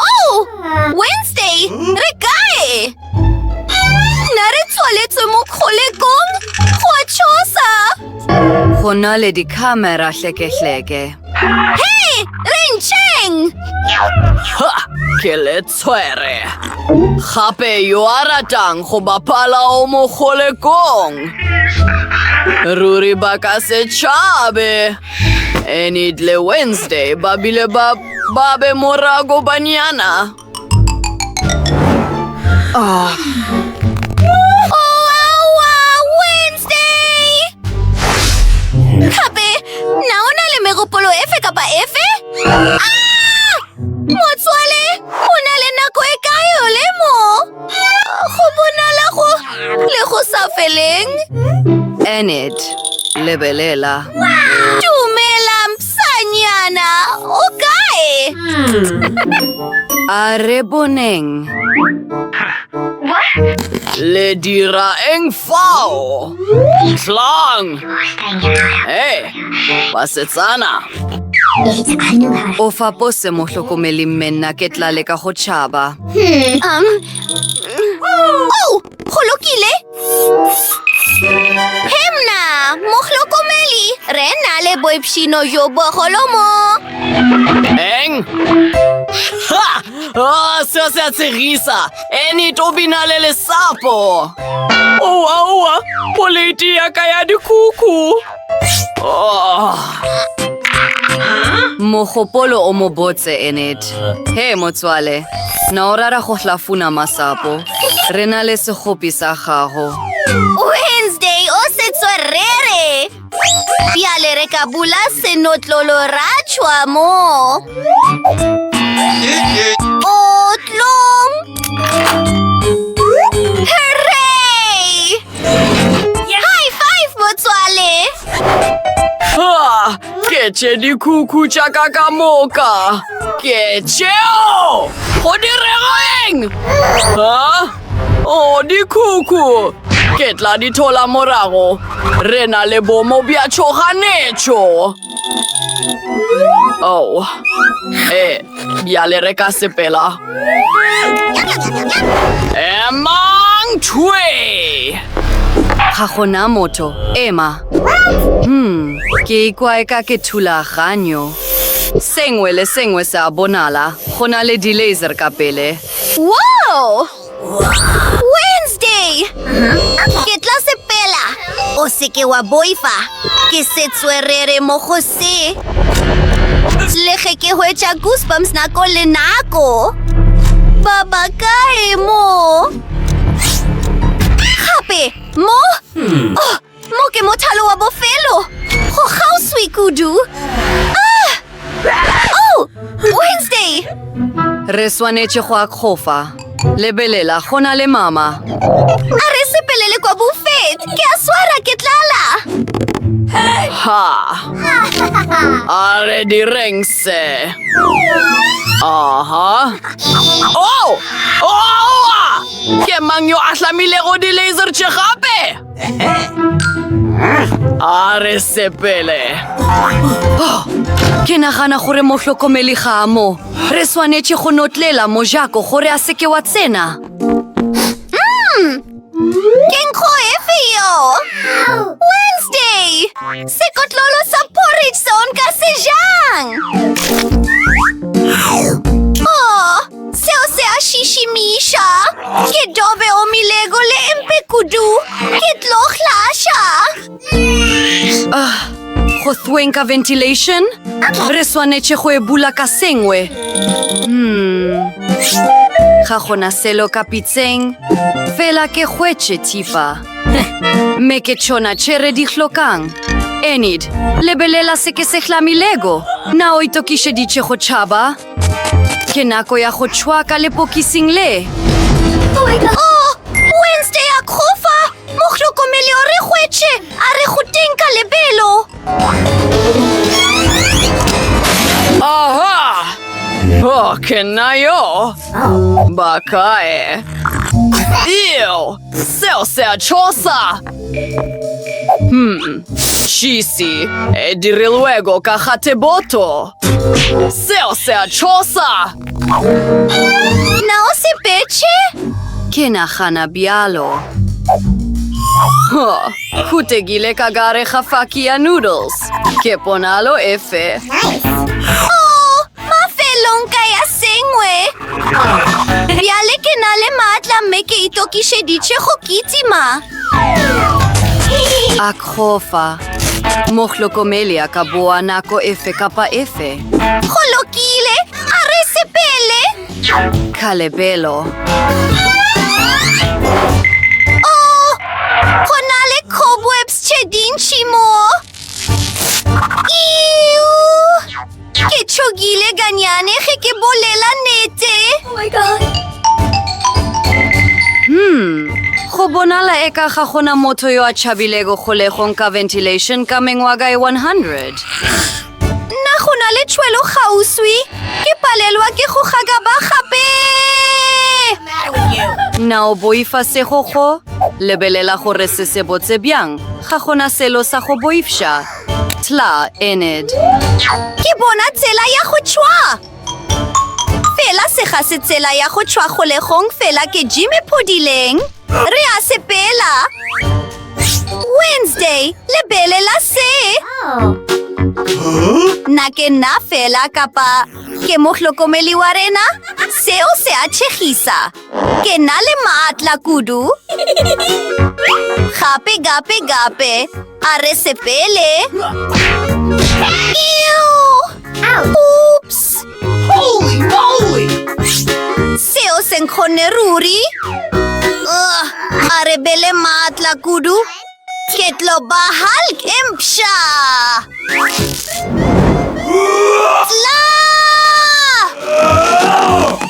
Oh! Wednesday! Re kae? Na re tswaletswe mo kgolekong? Go a tshosa! Go na le di-camera hleke-hleke. Hey! Rencheng! Ha! Ke le tshwere. Gape yo a ratang go bapala o mo kgolekong. Ruri ba ka se tšhabe. Enid le Wednesday ba bile ba be morago banyana. Oh, awa! Wednesday! Gape, na o na le megopolo efe kapa efe? Motswale, o na le nako e kae o le mo? Go bonala le go sa feleng? Enid, lebelela. Dumela msanyana, o kae? A re boneng. Le dira eng fao? Tlang! Hey, basetsana. O fapose mo hlokomeli mme nna ke tla leka go tšhaba. Oh, go lokile? Hemna, mo hlokomeli, re na le boipshino jo bogolo mo. Eng? Ha! Seo se a tshegisa. Enid o binale lesapo. Oa, poleti ya ka ya dikuku. Mogopolo o mo botse, Enid. He, motswale. Na o rara go hlafuna masapo. Re na le segopi sa gago. Wednesday, o se tswerere. Bjale re ka bula senotlolo ratšhwa mo. Otlong! Hooray! High five, motswale! Ha! Ke tše dikuku tša ka ka moka. Ke tšeo! Go direga eng? Ha? Oh, dikuku! Ke tla di thola morago. Re na le bomo bja tšhoganetšo. Oh. Bjale re ka sepela. Emang twe! Ga gona motho. Ema. Ke ikwa e ka ke thulaganyo. Sengwe le sengwe se a bonala. Go na le di-laser ka pele. Wow! Wednesday! Ke tla sepela. O seke wa boifa. Ke se tswerere mo go se. Le ge ke hwetša goosebumps nako le nako. Baba kae mo? Gape, mo? Oh, mo ke mothalo wa bofelo. Go gauswi kudu. Oh, Wednesday! Re swanetše go akgofa. Lebelela, go na le mama. A re sepelele kwa buffet. Ke a swara ke tlala. Ha! A re direng se. Aha. Oh! Ke mang yo a hlamilego di-laser tše gape? A re sepele. Ke nagana gore mo hlokomeli ga mo. Re swanetše go notlela mojako gore a seke wa tsena. Ke nkgo efe yo? Wednesday! Sekotlolo sa porridge sa onka se jang. Oh, seo se a shishimisha. Ke dobe o milego le empe kudu. Ke tlo hlasha. Go thweng ka ventilation? Re swanetše go e bula ka sengwe. Ga gona selo ka pitseng. Fela ke hwetše Tifa. Me ke tšona tše re di hlokang. Enid, lebelela se ke se hlamilego. Na o itokišeditše go tšhaba. Ke nako ya go tšhwaka lepokising le. Oh, Wednesday a khofa. Mo hlokomeli o re hwetše. A re go teng ka lebelo. Aha! Oh, ke na yo. Bakae. Ew! Seo se a tšhosa. Chisi, e dire luego cajate boto. Seo sea chosa. Nao se peche? Kinahana bialo. Kutegile kagare hafakia noodles. Que ponalo F. Oh, mafelong kaya sengwe. Biale ke nale matla me ke ito ki shediche hokitima. Akhofa. Mohlokomelia kaboa nako F kapa F. Holokile, are sepele. Kalebelo. Oh, honale cobwebs chedinchi mo. Iu. Que chogile ganyane que bolela nete. Oh my god. Khobonala eka khagona motho yo a chabilego kholekong ka ventilation ka mengwaga e 100. Na gona le tshwelo gauswi. Ke palelwa ke go gagaba gape. Na o boifa se gogo lebelela gore se se botse byang ga gona selo sa go boifsha. Tla Enid. Ke bona tsela ya go tshwa. Fela se ga se tsela ya go tshwa kgolegong fela ke Jimmy Podileng. Re a sepela. Wednesday, lebelela se. Na ke na fela kapa ke mohlokomeli wa rena seo se a tshegisa. Ke na le maatla kudu. Gape. A re sepele. Ew! Oops! Holy moly! Seo se nkgonne ruri. A re bele maatla kudu. Ketlo ba Hulk impsha. Tla!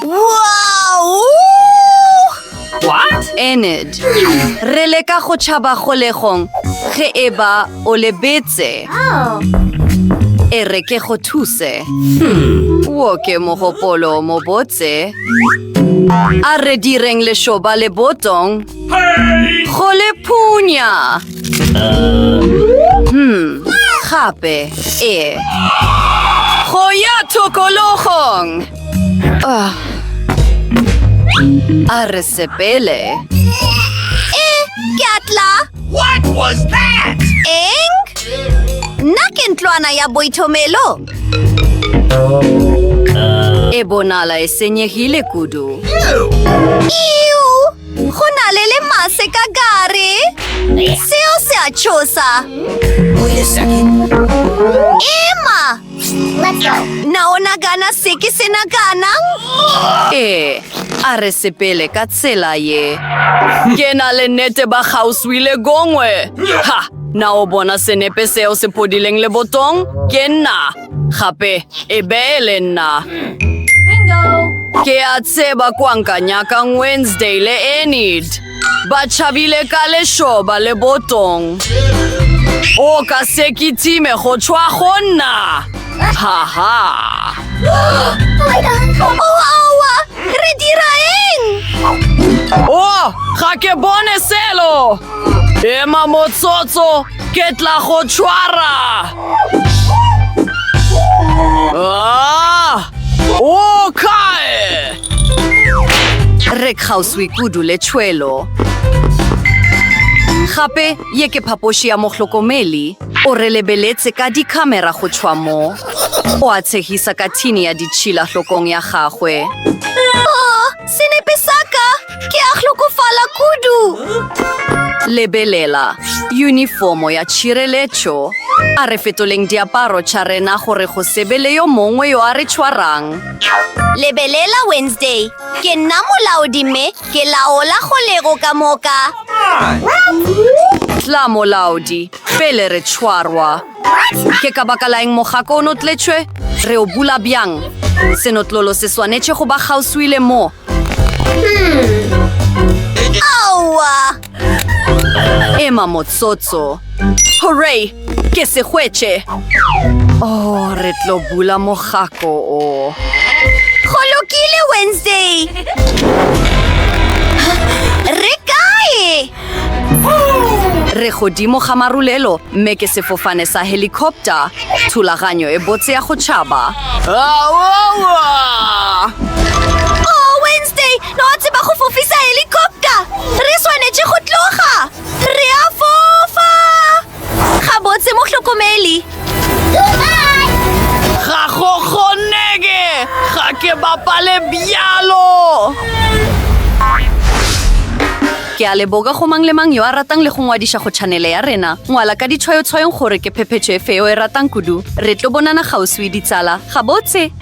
Wow! What? Enid. Releka go tshaba kgolegong ge eba o lebetse. E re ke go thuse. Wo ke mogopolo mo botse. A re direng le shoba le botong. Hey! Go le punya. Gape e. Go ya tokologong. A re sepele. Kiatla! What was that? Eng? Nakentlwana ya boitomelo. E bonala e senyegile kudu. Iu! Go na le mase ka gare. Seo se a tshosa. Wait a second. Emma! Let's go. Naona gana se ke se naganang? E, a re sepele ka tsela ye. Ke na le nete ba gauswile gongwe. Ha! Na o bona senepe seo se podileng le botong? Ke nna. Gape, e beele nna. Ke a tseba kwankanyakang Wednesday le Enid. Ba chabile ka le shoba le botong. O ka sekitime go tshwa go nna. Ha. Oh, awa! Re dira eng? Oh, ga ke bone selo. Ema motsotso, ke tla go tshwara. Okay! Re kgauswi kudu le tshwelo. Gape, ye ke phapoši ya mohlokomeli, o re lebeletse ka dikhamera go tshwa mo. O a tshegisa ka thini ya ditšhila hlokong ya gagwe. Oh, senepe saka! Ke a hlokofala kudu! Lebelela, uniformo ya tšhireletšo. A re fetoleng diaparo tša rena gore go sebele yo mongwe yo a re tshwarang. Lebelela Wednesday. Ke nna molaodi mme ke laola kgolego ka moka. Tla molaodi, pele re tshwarwa. Ke ka baka la eng mogako o notletšwe? Re o bula bjang. Senotlolo se swanetše go ba kgauswile mo. Aua! Ema motsotso. Hooray! Ke se hwetše. Oh, re tlo bula mogako o. Golokile Wednesday! Re kae? re godimo ga marulelo mme ke sefofane sa helicopter. Thulaganyo e botse ya go tšhaba. Oh, Wednesday! No tseba go fofisa helicopter! Re swanetse go tloga! Re a fofa! Ga botse motlhokomedi. Ga go kgonege! Ga ke bapale bjalo! Ke a leboga go mang le mang yo a ratang le go ngwadiša go channel ya rena. Ngwala ka ditshwayotshwayong gore ke phephetšo e feo e ratang kudu. Re tlo bonana gauswi ditsala. Ga botse!